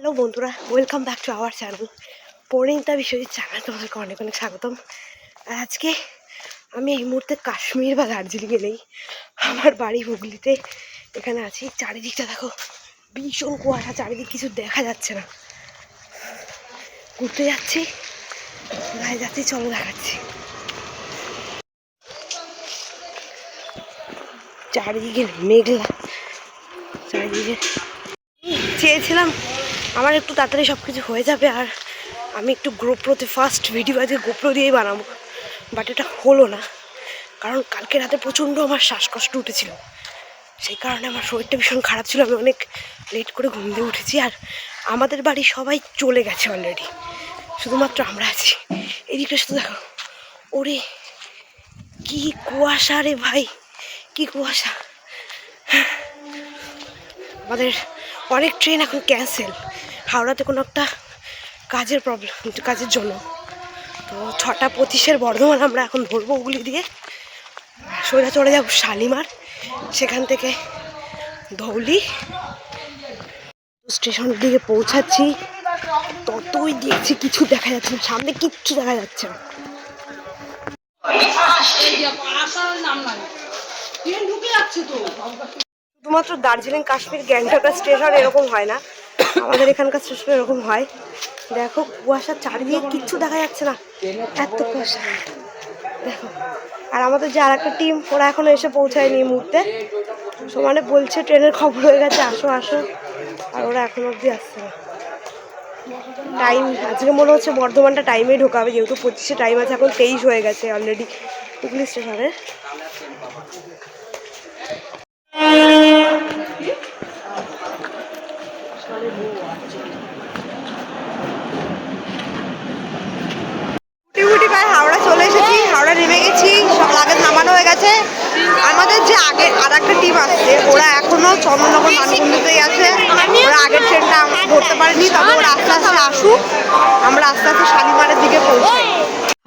Hello বন্ধুরা, welcome back to our channel Parineeta Biswajit channel. তোমাদেরকে অনেক অনেক স্বাগতম। আর আজকে আমি এই মুহূর্তে কাশ্মীর বা দার্জিলিংয়ে নেই, আমার বাড়ি হুগলিতে। এখানে আছি। চারিদিকটা দেখো, ভীষণ কুয়াশা, চারিদিক কিছু দেখা যাচ্ছে না। ঘুরতে যাচ্ছি, গায়ে যাচ্ছি, চলো দেখাচ্ছি। চারিদিকে মেঘলা, চারিদিকে চেয়েছিলাম আমার একটু তাড়াতাড়ি সব কিছু হয়ে যাবে আর আমি একটু গোপ্রোতে ফার্স্ট ভিডিও আজকে গোপ্রো দিয়েই বানাবো, বাট এটা হলো না। কারণ কালকে রাতে প্রচণ্ড আমার শ্বাসকষ্ট উঠেছিল, সেই কারণে আমার শরীরটা ভীষণ খারাপ ছিল। আমি অনেক লেট করে ঘুম দিয়ে উঠেছি আর আমাদের বাড়ি সবাই চলে গেছে অলরেডি, শুধুমাত্র আমরা আছি। এদিকটা শুধু দেখো, ওরে কি কুয়াশা রে ভাই, কি কুয়াশা। আমাদের অনেক ট্রেন এখন ক্যান্সেল, হাওড়াতে কোনো একটা কাজের জন্য। তো 6:25 বর্ধমান আমরা এখন ধরবো হুগলি দিয়ে, সোজা চলে যাবো শালিমার, সেখান থেকে ধৌলি। স্টেশনের দিকে পৌঁছাচ্ছি, ততই দেখছি কিছু দেখা যাচ্ছে না, সামনে কিচ্ছু দেখা যাচ্ছে না। শুধুমাত্র দার্জিলিং, কাশ্মীর, গ্যাংটকের স্টেশন এরকম হয় না, আমাদের এখানকার স্টেশন এরকম হয়। দেখো কুয়াশা, চারিদিকে কিচ্ছু দেখা যাচ্ছে না, এত কুয়াশা দেখো। আর আমাদের যে আর একটা টিম, ওরা এখনো এসে পৌঁছায়নি এই মুহূর্তে। সমানে বলছে ট্রেনের খবর হয়ে গেছে, আসো আসো, আর ওরা এখনো অবধি আসছে না। টাইম আজকে মনে হচ্ছে বর্ধমানটা টাইমেই ঢোকাবে, যেহেতু 25-এ টাইম আছে, এখন 23 হয়ে গেছে অলরেডি হুগলি স্টেশনে। হাওড়া চলে এসেছি, হাওড়া নেমে গেছি, সব লাগেজ নামানো হয়ে গেছে। আমাদের যে আগে আর একটা টিম আসছে, ওরা এখনো চন্দননগর মানকুণ্ডুতেই আছে, ওরা আগের ট্রেনটা ধরতে পারেনি, তবে ওরা আস্তে আস্তে আসুক, আমরা আস্তে আস্তে শালিমারের দিকে পৌঁছাই।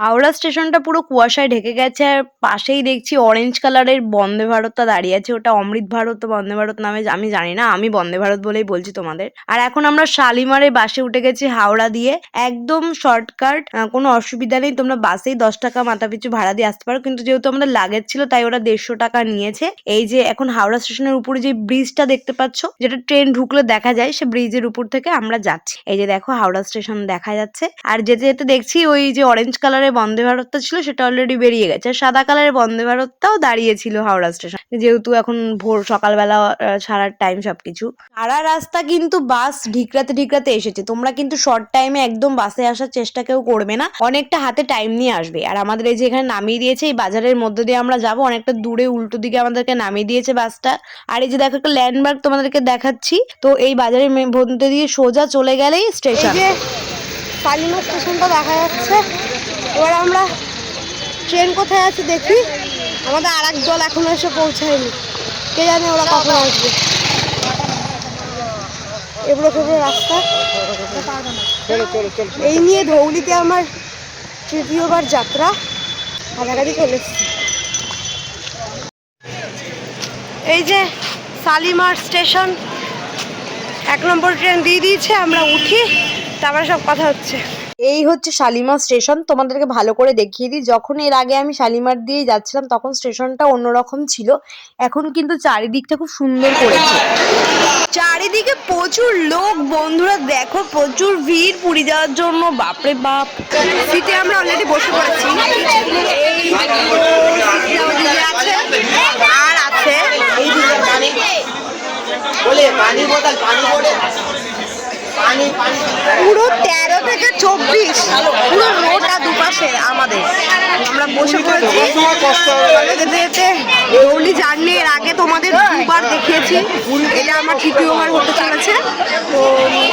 হাওড়া স্টেশনটা পুরো কুয়াশায় ঢেকে গেছে আর পাশেই দেখছি অরেঞ্জ কালারের বন্দে ভারতটা দাঁড়িয়ে আছে। ওটা অমৃত ভারত তো বন্দে ভারত নামে আমি জানি না, আমি বন্দে ভারত বলেই বলছি তোমাদের। আর এখন আমরা শালিমারে বাসে উঠে গেছি হাওড়া দিয়ে, একদম শর্টকাট, কোনো অসুবিধা নেই। তোমরা বাসেই 10 টাকা মাথা পিছু ভাড়া দিয়ে আসতে পারো, কিন্তু যেহেতু আমাদের লাগেজ ছিল তাই ওরা 150 টাকা নিয়েছে। এই যে এখন হাওড়া স্টেশনের উপরে যে ব্রিজটা দেখতে পাচ্ছ, যেটা ট্রেন ঢুকলে দেখা যায়, সে ব্রিজের উপর থেকে আমরা যাচ্ছি। এই যে দেখো হাওড়া স্টেশন দেখা যাচ্ছে। আর যেতে যেতে দেখছি ওই যে অরেঞ্জ কালার বন্দে ভারতটা ছিল সেটা অলরেডি বেরিয়ে গেছে, সাদা কালারের বন্দে ভারতটাও দাঁড়িয়েছিল হাওড়া স্টেশন, যেহেতু এখন ভোর সকালবেলা ছাড়ার টাইম সবকিছু। সারা রাস্তা কিন্তু বাস ঢিকরাতে এসেছে। তোমরা কিন্তু শর্ট টাইমে একদম বাসে আসার চেষ্টা কেউ করবে না, অনেকটা হাতে টাইম নিয়ে আসবে। আর আমাদের এই যে এখানে নামিয়ে দিয়েছে, এই বাজারের মধ্যে দিয়ে আমরা যাবো, অনেকটা দূরে উল্টো দিকে আমাদেরকে নামিয়ে দিয়েছে বাসটা। আর এই যে দেখো একটা ল্যান্ডমার্ক তোমাদেরকে দেখাচ্ছি, তো এই বাজারের মধ্যে দিয়ে সোজা চলে গেলেই স্টেশন। শালিমার স্টেশনটা দেখা যাচ্ছে। এবার আমরা ট্রেন কোথায় আছে দেখি, আমাদের আর এক দল এখনো এসে পৌঁছায়নি, কে জানে ওরা কখন আসবে। এবড়ো খেবড়ো রাস্তা, এই নিয়ে ধৌলিতে আমার তৃতীয়বার যাত্রা, কাছাকাছি চলে এসেছি। এই যে শালিমার স্টেশন, 1 নম্বর ট্রেন দিয়ে দিয়েছে, আমরা উঠি, তারপরে সব কথা হচ্ছে। এই হচ্ছে শালিমার স্টেশন, তোমাদেরকে ভালো করে দেখিয়ে দিই। যখন এর আগে আমি শালিমার দিয়ে যাচ্ছিলাম তখন স্টেশনটা অন্যরকম ছিল, এখন কিন্তু চারিদিকটা খুব সুন্দর করেছে। চারিদিকে প্রচুর লোক, বন্ধুরা দেখো প্রচুর ভিড় পুরী যাওয়ার জন্য, বাপরে বাপ। সিটে আমরা অলরেডি বসে পড়েছি, আর আছে এই পুরো 13 থেকে 24 পুরো রোডটা দুপাশে আমাদের, আমরা বসে পড়েছি। ধৌলি জার্নি এর আগে তোমাদের 2বার দেখিয়েছি, এটা আমার 3য়বার হতে চলেছে, তো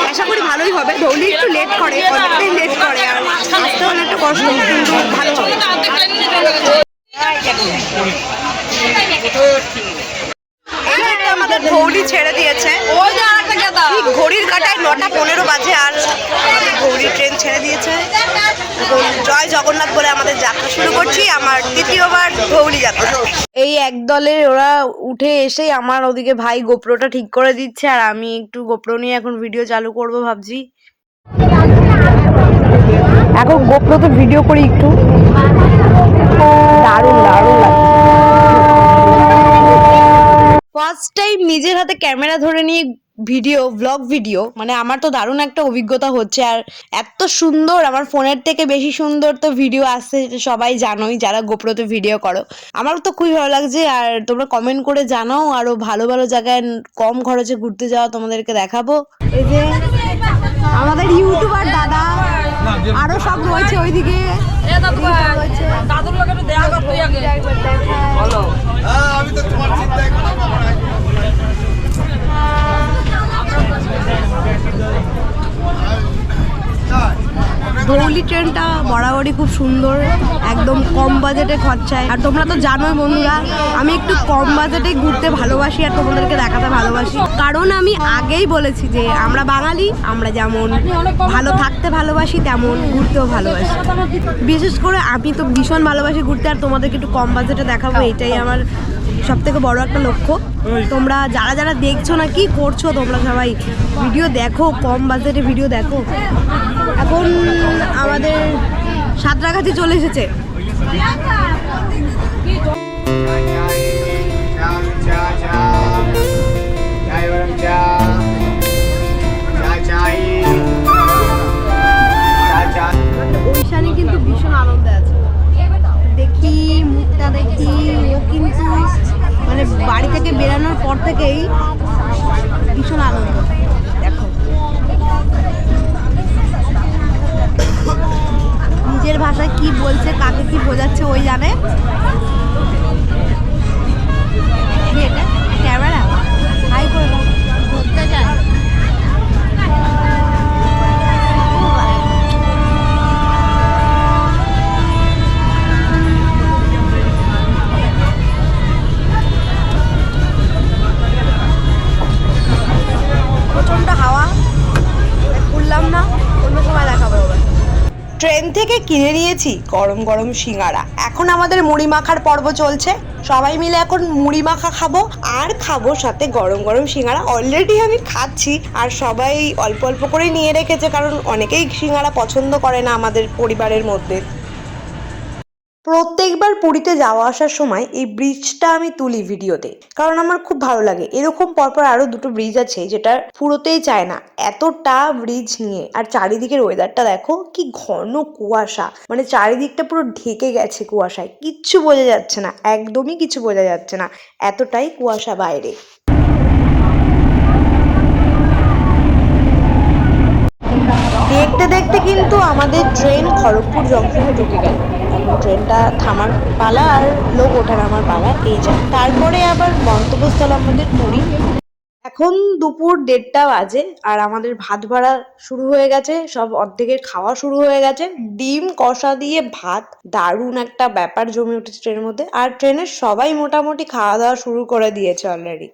আশা করি ভালোই হবে। ধৌলি একটু লেট করে, অনেকটাই লেট করে, আর আসতে হলে একটু কষ্ট, কিন্তু ভালো হবে। আমাদের ধৌলি ছেড়ে দিয়েছে, ঘড়ির কাঁটায় 9:15 বাজে, আর আমাদের ধৌলি ট্রেন ছেড়ে দিয়েছে। এখন জয় জগন্নাথ বলে আমাদের যাত্রা শুরু করছি, আমার দ্বিতীয়বার ধৌলি যাত্রা। এই একদলে ওরা উঠে এসেই আমার ওদিকে ভাই গোপ্রোটা ঠিক করে দিচ্ছে, আর আমি একটু গোপ্রো নিয়ে এখন ভিডিও চালু করব ভাবছি। এখন গোপ্রোতে ভিডিও করি একটু, দারুণ দারুণ লাগে। ফার্স্ট টাইম নিজের হাতে ক্যামেরা ধরে নিয়ে ব্লগ ভিডিও, মানে আমার তো দারুণ একটা অভিজ্ঞতা হচ্ছে। আর এত সুন্দর, আমার ফোনের থেকে বেশি সুন্দর তো ভিডিও আসছে, সবাই জানোই যারা গোপ্রোতে ভিডিও করো। আমার তো খুবই ভালো লাগছে। আর তোমরা কমেন্ট করে জানাও আরো ভালো ভালো জায়গায় কম খরচে ঘুরতে যাওয়া তোমাদেরকে দেখাবো। এই যে আমাদের ইউটিউবার দাদা আরো সব রয়েছে ওইদিকে। দাদুর লোকের দেখা করতে আগে বলো। আমি তো তোমার চিন্তাই করি না। ধৌলি ট্রেনটা বরাবরই খুব সুন্দর, একদম কম বাজেটে খরচায়। আর তোমরা তো জানোই বন্ধুরা, আমি একটু কম বাজেটে ঘুরতে ভালোবাসি আর তোমাদেরকে দেখাতে ভালোবাসি। কারণ আমি আগেই বলেছি যে আমরা বাঙালি, আমরা যেমন ভালো থাকতে ভালোবাসি তেমন ঘুরতেও ভালোবাসি। বিশেষ করে আমি তো ভীষণ ভালোবাসি ঘুরতে, আর তোমাদেরকে একটু কম বাজেটে দেখাবো, এটাই আমার সব থেকে বড় একটা লক্ষ্য। তোমরা যারা যারা দেখছো না, কি করছো তোমরা সবাই ভিডিও দেখো, কম বাজেটে ভিডিও দেখো। এখন আমাদের সাঁতরাগাছি চলে এসেছে। ঐশানি কিন্তু ভীষণ আনন্দে আছে, দেখি মুখটা দেখি। ও কিন্তু মানে বাড়ি থেকে বেরানোর পর থেকেই ভীষণ আনন্দ। দেখো নিজের ভাষায় কি বলছে, কাকে কি বোঝাচ্ছে ওই জানে। এটা ক্যামেরা হাই করে ঘুরতে যায়। প্রচন্ড হাওয়া, খুললাম না, অন্য সময় দেখাবো। ট্রেন থেকে কিনে নিয়েছি গরম গরম সিঙ্গারা। এখন আমাদের মুড়ি মাখার পর্ব চলছে, সবাই মিলে এখন মুড়ি মাখা খাবো, আর খাবো সাথে গরম গরম সিঙ্গারা। অলরেডি আমি খাচ্ছি, আর সবাই অল্প অল্প করে নিয়ে রেখেছে, কারণ অনেকেই সিঙ্গারা পছন্দ করে না আমাদের পরিবারের মধ্যে। প্রত্যেকবার পুরীতে যাওয়া আসার সময় এই ব্রিজটা আমি তুলি ভিডিওতে, কারণ আমার খুব ভালো লাগে। এরকম পরপর আরো দুটো ব্রিজ আছে যেটা পুরোতেই চায় না, এতটা ব্রিজ নিয়ে। আর চারিদিকের ওয়েদারটা দেখো, কি ঘন কুয়াশা, মানে চারিদিকটা পুরো ঢেকে গেছে কুয়াশায়, কিচ্ছু বোঝা যাচ্ছে না, একদমই কিছু বোঝা যাচ্ছে না, এতটাই কুয়াশা বাইরে। দেখতে দেখতে কিন্তু আমাদের ট্রেন খড়গপুর জংশনে ঢুকে গেল। ট্রেনটা থামার পালা আর লোক ওঠার আমার পালা, এই যায়। তারপরে আবার গন্তব্যস্থল আমাদের পুরী। এখন দুপুর 1:30 বাজে, আর আমাদের ভাত ভাড়া শুরু হয়ে গেছে, সব অর্ধেকের খাওয়া শুরু হয়ে গেছে। ডিম কষা দিয়ে ভাত, দারুণ একটা ব্যাপার জমে উঠেছে ট্রেনের মধ্যে। আর ট্রেনের সবাই মোটামুটি খাওয়া দাওয়া শুরু করে দিয়েছে অলরেডি।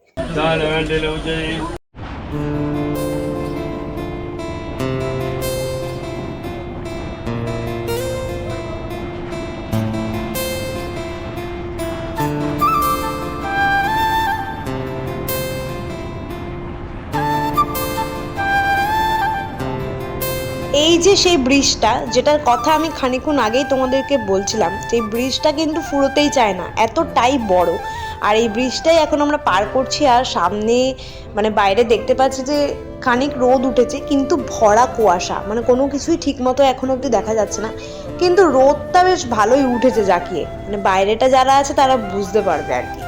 এই যে সেই ব্রিজটা, যেটার কথা আমি খানিকক্ষণ আগেই তোমাদেরকে বলছিলাম, সেই ব্রিজটা কিন্তু ফুরোতেই চায় না, এতটাই বড়। আর এই ব্রিজটাই এখন আমরা পার করছি, আর সামনে মানে বাইরে দেখতে পাচ্ছি যে খানিক রোদ উঠেছে, কিন্তু ভরা কুয়াশা, মানে কোনো কিছুই ঠিক মতো এখন অবধি দেখা যাচ্ছে না। কিন্তু রোদটা বেশ ভালোই উঠেছে জাকিয়ে, মানে বাইরেটা যারা আছে তারা বুঝতে পারবে আর কি।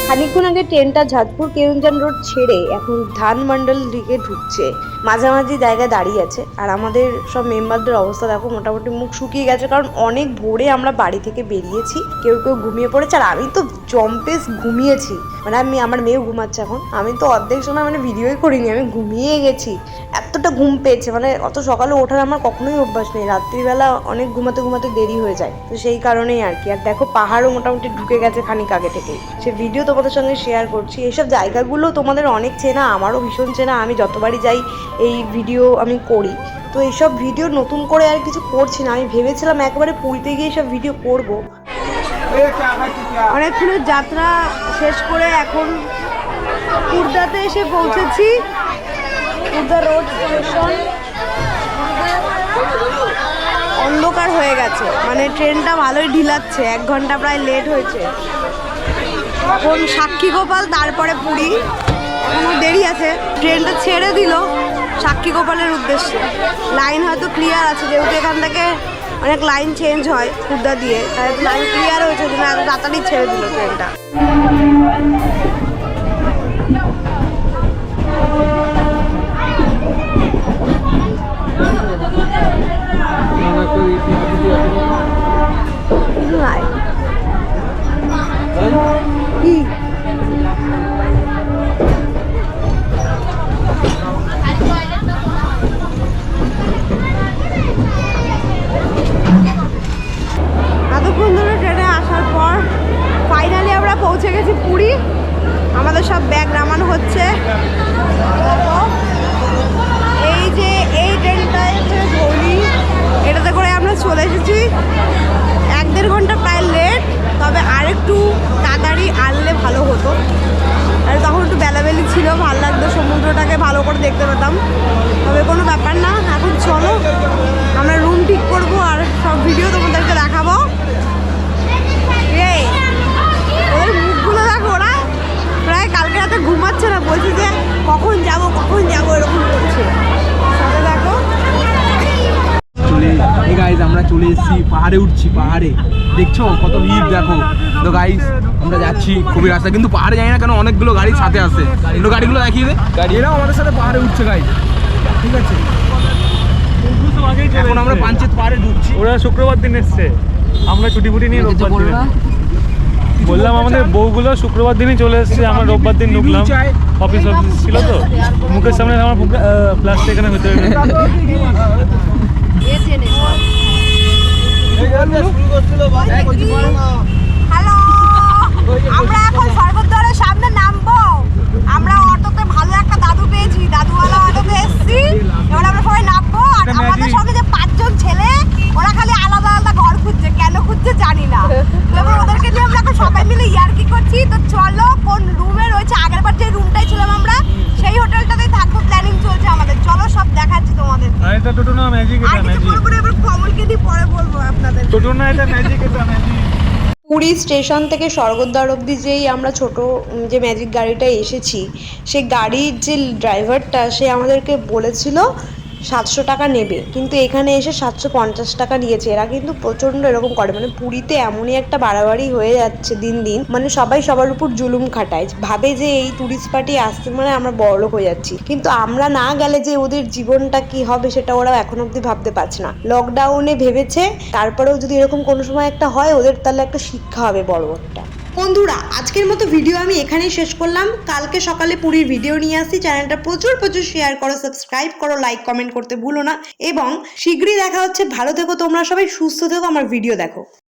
খানিকক্ষণ আগে ট্রেনটা ঝাজপুর কেউনজান রোড ছেড়ে এখন ধানমন্ডল দিকে ঢুকছে, মাঝামাঝি জায়গায় দাঁড়িয়ে আছে। আর আমাদের সব মেম্বারদের অবস্থা দেখো, মোটামুটি মুখ শুকিয়ে গেছে, কারণ অনেক ভোরে আমরা বাড়ি থেকে বেরিয়েছি, কেউ কেউ ঘুমিয়ে পড়েছে, আর আমি তো জম্পেস ঘুমিয়েছি, মানে আমার মেয়েও ঘুমাচ্ছে এখন, আমি তো অর্ধেক সময় মানে ভিডিওই করিনি, আমি ঘুমিয়ে গেছি, এতটা ঘুম পেয়েছে, মানে অত সকালে ওঠার আমার কখনোই অভ্যাস নেই, রাত্রিবেলা অনেক ঘুমাতে ঘুমাতে দেরি হয়ে যায়, তো সেই কারণেই আর কি। আর দেখো পাহাড়ও মোটামুটি ঢুকে গেছে খানিক আগে থেকেই, সে ভিডিও তোমাদের সঙ্গে শেয়ার করছি। এইসব জায়গাগুলো তোমাদের অনেক চেনা, আমারও ভীষণ চেনা, আমি যতবারই যাই এই ভিডিও আমি করি, তো এইসব ভিডিও নতুন করে আর কিছু করছি না, আমি ভেবেছিলাম একবারে পুরীতে গিয়ে সব ভিডিও করব। অনেকক্ষণের যাত্রা শেষ করে এখন খুর্দাতে এসে পৌঁছেছি, খুর্দা রোড স্টেশন। অন্ধকার হয়ে গেছে, মানে ট্রেনটা ভালোই ঢিলাচ্ছে, 1 ঘন্টা প্রায় লেট হয়েছে। এখন সাক্ষীগোপাল, তারপরে পুরী, এখনো দেরি আছে। ট্রেনটা ছেড়ে দিল সাক্ষীগোপালের উদ্দেশ্যে, লাইন হয়তো ক্লিয়ার আছে, যেহেতু এখান থেকে অনেক লাইন চেঞ্জ হয় খুর্দা দিয়ে, তাই লাইন ক্লিয়ার হয়েছে, জন্য এত তাড়াতাড়ি ছেড়ে দিল ট্রেনটা। কি এতক্ষণ ধরে ট্রেনে আসার পর ফাইনালি আমরা পৌঁছে গেছি পুরী। আমাদের সব ব্যাগ নামানো হচ্ছে, এই যে এই ট্রেনটায় হচ্ছে ধৌলি, এটাতে করে আমরা চলে এসেছি। 1-1.5 ঘন্টা প্রায় লেট, তবে আরেকটু তাড়াতাড়ি আনলে ভালো হতো, আর তখন একটু বেলাবেলি ছিল, ভালো লাগতো, সমুদ্রটাকে ভালো করে দেখতে পেতাম, তবে কোনো ব্যাপার না। এখন চলো আমরা রুম ঠিক করবো আর সব ভিডিও তোমাদেরকে দেখাবো। ওদের মুখগুলো দেখো, ওরা প্রায় কালকে রাতে ঘুমাচ্ছে না, বলছে যে কখন যাবো এরকম করছে। সাথে দেখো গাইজ আমরা চলে এসেছি, পাহাড়ে উঠছি, পাহাড়ে দেখছো কত ভিড় দেখো। তো গাইজ আমরা যাচ্ছি খুবই রাস্তা, কিন্তু পাহাড়ে যাই না কেন, অনেকগুলো গাড়ির সাথে আসে, এগুলো গাড়িগুলো দেখিয়ে দে, গাড়িরাও আমাদের সাথে পাহাড়ে উঠছে গাইজ, ঠিক আছে। এখন আমরা পাঞ্চেত পাহাড়ে ঢুকছি, ওরা শুক্রবার দিন এসছে, আমরা ছুটি ফুটি নিয়ে রোববার দিন বললাম, আমাদের বউগুলো শুক্রবার দিনই চলে এসছে, আমরা রোববার দিন ঢুকলাম, অফিস ছিল তো, মুখের সামনে আমার প্লাস্টিক এখানে ভিতরে। হ্যালো, আমরা এখন স্বর্গদ্বারের সামনে নামবো। আমরা অটোতে ভালো একটা দাদু পেয়েছি, দাদুওয়ালা অটোতে এসেছি, এবার আমরা সবাই নামবো। আর আমাদের সঙ্গে যে 5 জন ছেলে, ওরা খালি আলাদা আলাদা ঘর খুঁজছে, কেন খুঁজছে জানি না। এবার ওদেরকে নিয়ে আমরা এখন সবাই মিলে ইয়ার্কি করছি। তো চলো কোন রুমে রয়েছে, আগের বার যে রুমটাই ছিলাম আমরা, সেই হোটেলটাতেই থাকবো, প্ল্যানিং চলছে আমাদের। চলো সব দেখাচ্ছি তোমাদের। আর এটা টোটো না ম্যাজিক, এটা ম্যাজিক। এবার কমলকে দিয়ে পরে বলবো আপনাদের। টোটো না, এটা ম্যাজিক, এটা ম্যাজিক। পুরী স্টেশন থেকে স্বর্গদ্বার অবধি যেই আমরা ছোট যে ম্যাজিক গাড়িটা এসেছি, সেই গাড়ির যে ড্রাইভারটা, সে আমাদেরকে বলেছিল 700 টাকা নেবে, কিন্তু এখানে এসে 750 টাকা নিয়েছে। এরা কিন্তু প্রচণ্ড এরকম করে, মানে পুরীতে এমনই একটা বাড়াবাড়ি হয়ে যাচ্ছে দিন দিন, মানে সবাই সবার উপর জুলুম খাটায়, ভাবে যে এই টুরিস্ট পার্টি আসতে মানে আমরা বড়লোক হয়ে যাচ্ছি, কিন্তু আমরা না গেলে যে ওদের জীবনটা কি হবে সেটা ওরা এখন অব্দি ভাবতে পারছে না। লকডাউনে ভেবেছে, তারপরেও যদি এরকম কোনো সময় একটা হয়, ওদের তাহলে একটা শিক্ষা হবে বড় একটা। বন্ধুরা, আজকের মতো ভিডিও আমি এখানেই শেষ করলাম। কালকে সকালে পুরীর ভিডিও নিয়ে আসছি। চ্যানেলটা প্রচুর শেয়ার করো, সাবস্ক্রাইব করো, লাইক কমেন্ট করতে ভুলো না, এবং শীঘ্রই দেখা হচ্ছে। ভালো থেকো তোমরা সবাই, সুস্থ থেকো, আমার ভিডিও দেখো।